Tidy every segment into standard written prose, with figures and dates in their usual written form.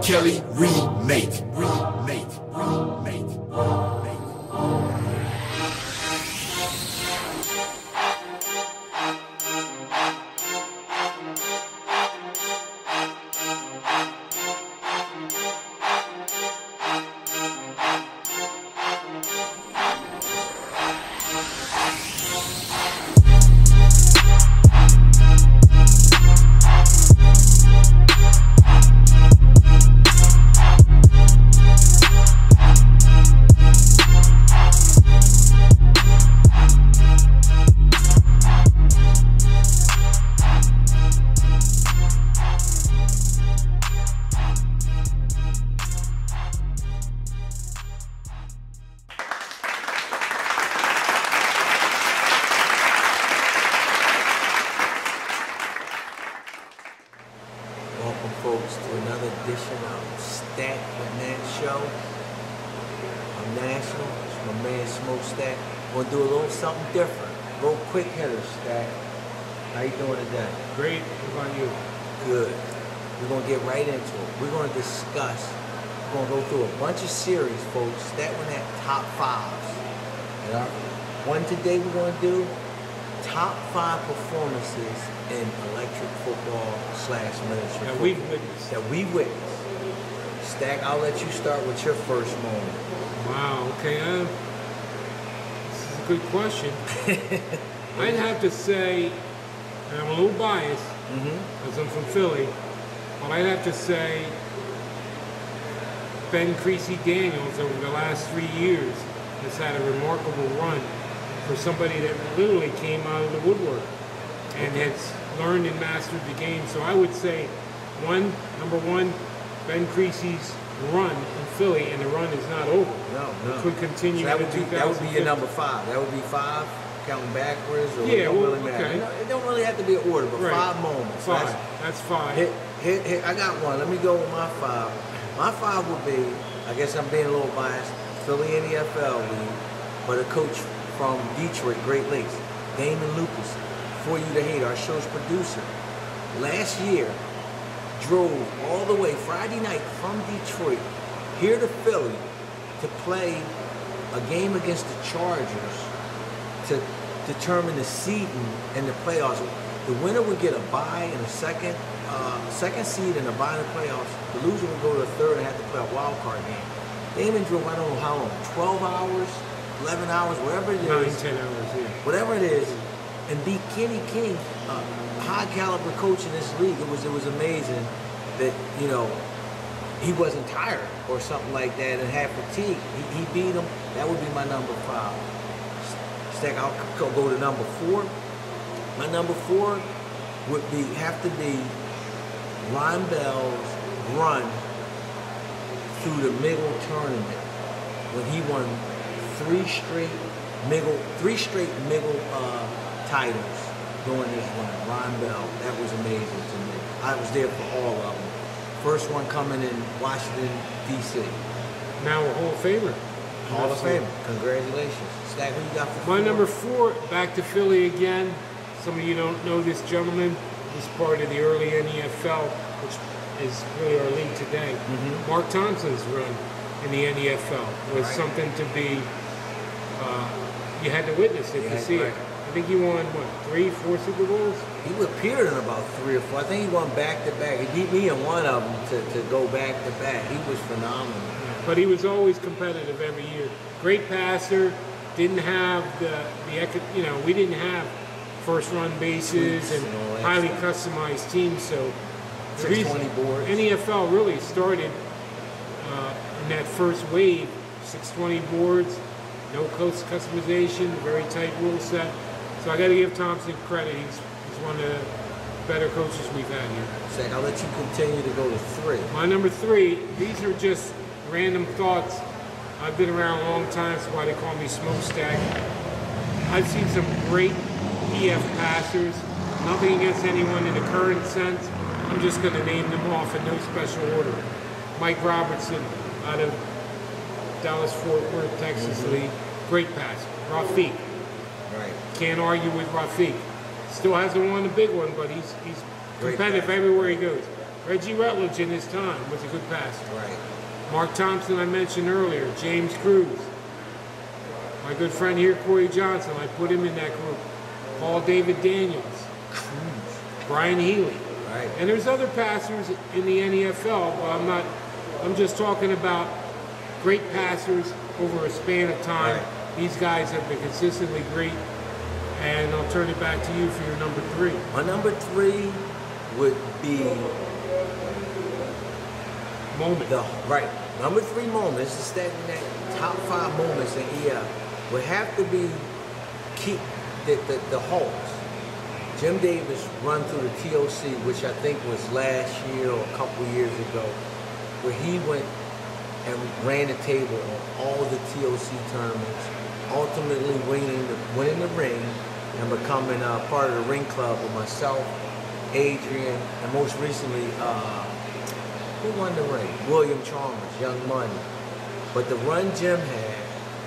Kelly remake. Remake. Remake. Welcome, folks, to another edition of Stack National. I'm National. It's my man Smokestack. We're gonna do a little something different. A little quick hitter, Stack. How you doing today? Great. What about you? Good. We're gonna get right into it. We're gonna discuss. We're gonna go through a bunch of series, folks. Starting at top fives. And our one today we're gonna do top 5 performances in electric football / miniature football. That we've witnessed. Stack, I'll let you start with your first moment. Wow, okay. This is a good question. I'd have to say, and I'm a little biased, because I'm from Philly, but I'd have to say Ben Creasy Daniels over the last 3 years has had a remarkable run for somebody that literally came out of the woodwork and has learned and mastered the game. So I would say, number one, Ben Creasy's run in Philly, and the run is not over. No. It could continue. So that would be your number 5. That would be 5, counting backwards, or yeah, it don't well, really matter. okay. It don't really have to be an order, but Right. 5 moments. 5. That's 5. Hit. I got one. Let me go with my 5. My 5 would be, I guess I'm being a little biased, Philly in the NFL league, but a coach from Detroit, Great Lakes, Damon Lucas, For You to Hate, our show's producer, last year drove all the way Friday night from Detroit here to Philly to play a game against the Chargers to determine the seeding in the playoffs. The winner would get a bye in the second seed and a bye in the playoffs. The loser would go to the third and have to play a wild card game. Damon drove, I don't know how long, 12 hours, 11 hours, whatever it is. 9, 10 hours, yeah. Whatever it is, and beat Kenny King, a high caliber coach in this league. It was amazing that, you know, he wasn't tired or something like that and had fatigue. He beat him. That would be my number 5. Stack, I'll go to number 4. My number 4 would have to be Ron Bell's run through the Miggle tournament when he won 3 straight Miggle titles during this run. Ron Bell, that was amazing to me. I was there for all of them. First one coming in Washington, D.C. Now a Hall of Famer. Hall of Famer. Congratulations. Stack, who you got for 4? My number 4, back to Philly again. Some of you don't know this gentleman. He's part of the early NEFL, which is really our league today. Mark Thompson's run in the NEFL was something to be, you had to witness it to see it. I think he won, 3, 4 Super Bowls? He appeared in about 3 or 4. I think he won back-to-back. He beat me in one of them to go back-to-back. He was phenomenal. But he was always competitive every year. Great passer, didn't have we didn't have first-run bases and highly customized teams, so the reason NEFL really started in that first wave, 620 boards, no customization, very tight rule set. So I got to give Thompson credit. He's one of the better coaches we've had here. Zach, I'll let you continue to go to 3. My number 3, these are just random thoughts. I've been around a long time, that's why they call me Smokestack. I've seen some great EF passers. Nothing against anyone in the current sense. I'm just going to name them off in no special order. Mike Robertson out of Dallas-Fort Worth, Texas League. Great passer. Rafiq. Right. Can't argue with Rafiq. Still hasn't won the big one, but he's competitive everywhere he goes. Reggie Rutledge in his time was a good passer. Right. Mark Thompson, I mentioned earlier. James Cruz. My good friend here, Corey Johnson, I put him in that group. Paul David Daniels. Brian Healy. Right. And there's other passers in the NFL, but I'm just talking about great passers over a span of time. Right. These guys have been consistently great. And I'll turn it back to you for your number 3. My number 3 would be Moment. Number 3 moments, is that top 5 moments in EF would have to be the Hawks. Jim Davis run through the TOC, which I think was last year or a couple years ago, where he went and ran the table on all the TOC tournaments, ultimately winning the ring and becoming part of the ring club with myself, Adrian, and most recently, who won the ring? William Chalmers, Young Money. But the run Jim had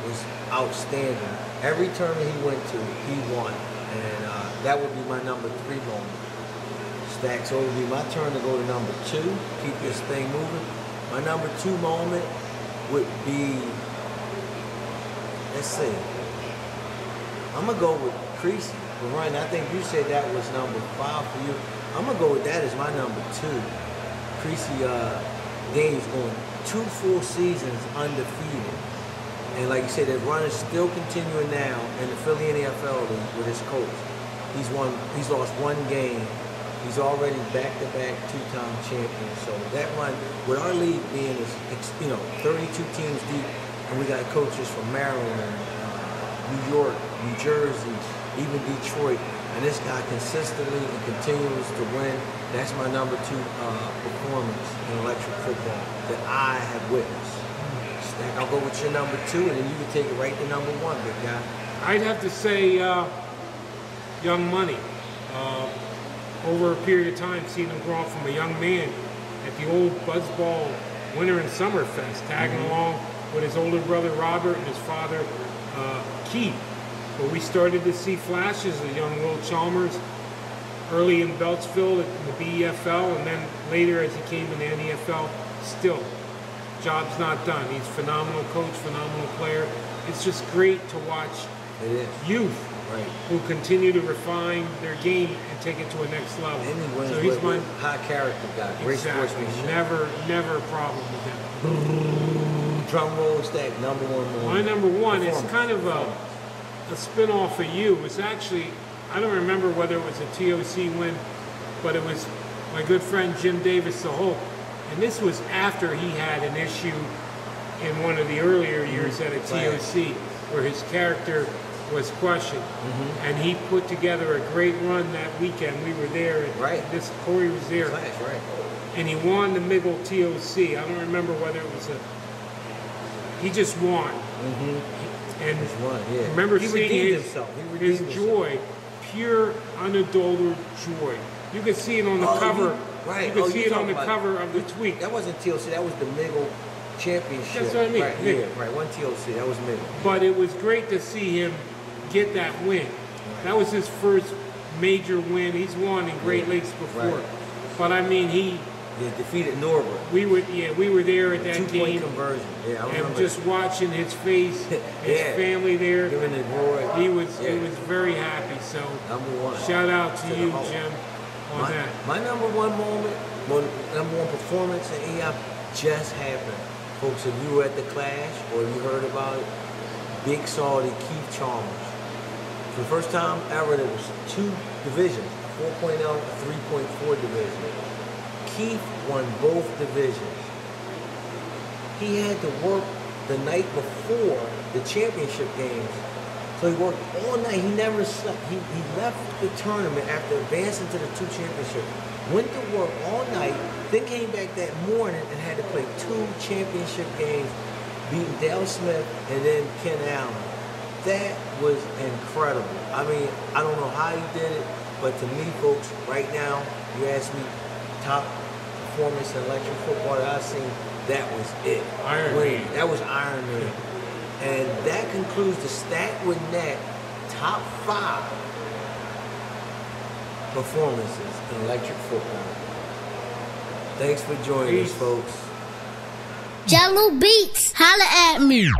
was outstanding. Every tournament he went to, he won. And that would be my number 3 moment. Stacks, so it would be my turn to go to number 2, keep this thing moving. My number 2 moment would be, let's see, I'm going to go with Creasy. Ryan, I think you said that was number 5 for you. I'm going to go with that as my number 2. Creasy Dave's going 2 full seasons undefeated. And like you said, that run is still continuing now in the Philly NFL League with his coach. He's lost 1 game. He's already back-to-back 2-time champion. So that run, with our league being, 32 teams deep, and we got coaches from Maryland, New York, New Jersey, even Detroit, and this guy consistently and continues to win. That's my number 2 performance in electric football that I have witnessed. Stack, I'll go with your number 2, and then you can take it right to number 1, big guy. I'd have to say Young Money. Over a period of time, seeing him grow up from a young man at the old Buzzball Winter and Summer Fest, tagging along with his older brother Robert and his father Keith. But we started to see flashes of young Will Chalmers early in Beltsville in the BEFL, and then later as he came in the NFL. Still, job's not done. He's a phenomenal coach, phenomenal player. It's just great to watch youth who continue to refine their game and take it to a next level. And so he's my high character guy, great sportsmanship. Never a problem with him. Drum roll, Stack, number 1 moment. My number 1 is kind of a spin-off of you. It's actually, I don't remember whether it was a TOC win, but it was my good friend Jim Davis, the Hulk. And this was after he had an issue in one of the earlier years at a TOC where his character was questioned. And he put together a great run that weekend. We were there. And Corey was there. And he won the Miggle TOC. I don't remember whether it was he just won. And remember seeing his joy, pure, unadulterated joy. You could see it on the cover. You could see it on the cover of the tweet. That wasn't TOC, that was the Miggle Championship. That's what I mean. One TOC, that was Miggle. But it was great to see him get that win. That was his first major win. He's won in Great Lakes before. But I mean, he defeated Norbert. We were there at that 2-point conversion. I remember. And just watching his face, his family there. He was very happy. So number 1. Shout out to you, Jim, on that. My number 1 moment, number 1 performance in EF just happened. Folks, if you were at the Clash or you heard about it, Big Salty Keith Chalmers. For the first time ever, there was 2 divisions, a 4.0 and a 3.4 division. Keith won both divisions. He had to work the night before the championship games. So he worked all night. He never slept. He left the tournament after advancing to the 2 championships. Went to work all night, then came back that morning and had to play 2 championship games, beating Dale Smith and then Ken Allen. That was incredible. I mean, I don't know how he did it, but to me, folks, right now, you ask me, top performance in electric football that I've seen, that was it. Iron Man. That was Iron Man. And that concludes the Stack with Nat top 5 performances in electric football. Thanks for joining us, folks. Jello Beats, holla at me.